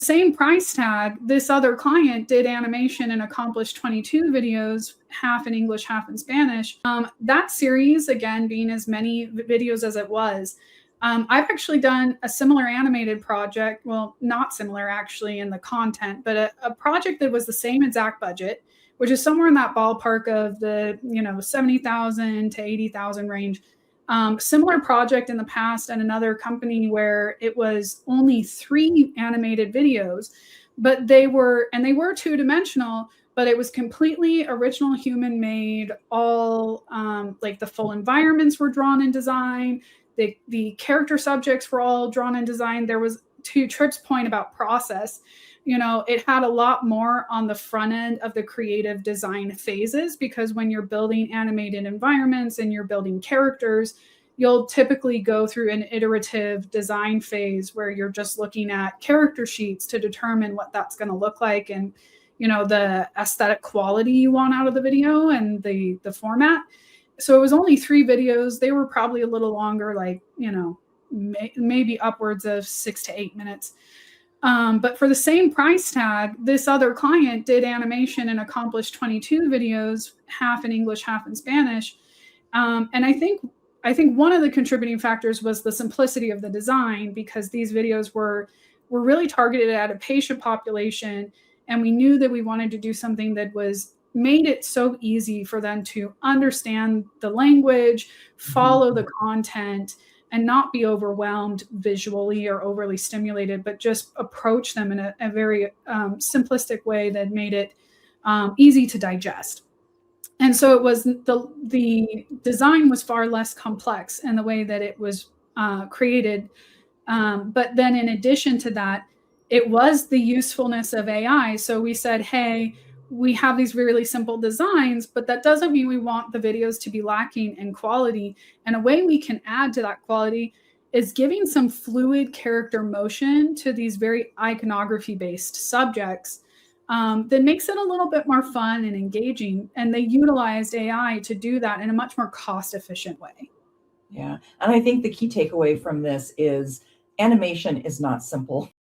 Same price tag, this other client did animation and accomplished 22 videos, half in English, half in Spanish. That series, again, being as many videos as it was, I've actually done a similar animated project. Well, not similar actually in the content, but a project that was the same exact budget, which is somewhere in that ballpark of the 70,000 to 80,000 range. Similar project in the past at another company where it was only 3 animated videos, but they were two-dimensional, but it was completely original human made. All like the full environments were drawn in design. The character subjects were all drawn in design. There was, to Tripp's point about process, it had a lot more on the front end of the creative design phases, because when you're building animated environments and you're building characters, you'll typically go through an iterative design phase where you're just looking at character sheets to determine what that's going to look like, and the aesthetic quality you want out of the video and the format. So it was only 3 videos. They were probably a little longer, like maybe upwards of 6 to 8 minutes. But for the same price tag, this other client did animation and accomplished 22 videos, half in English, half in Spanish. And I think one of the contributing factors was the simplicity of the design, because these videos were really targeted at a patient population, and we knew that we wanted to do something that made it so easy for them to understand the language, follow the content, and not be overwhelmed visually or overly stimulated, but just approach them in a very simplistic way that made it easy to digest. And so it was the design was far less complex in the way that it was created. But then in addition to that, it was the usefulness of AI. So we said, hey, we have these really simple designs, but that doesn't mean we want the videos to be lacking in quality. And a way we can add to that quality is giving some fluid character motion to these very iconography-based subjects that makes it a little bit more fun and engaging. And they utilized AI to do that in a much more cost-efficient way. Yeah. And I think the key takeaway from this is animation is not simple.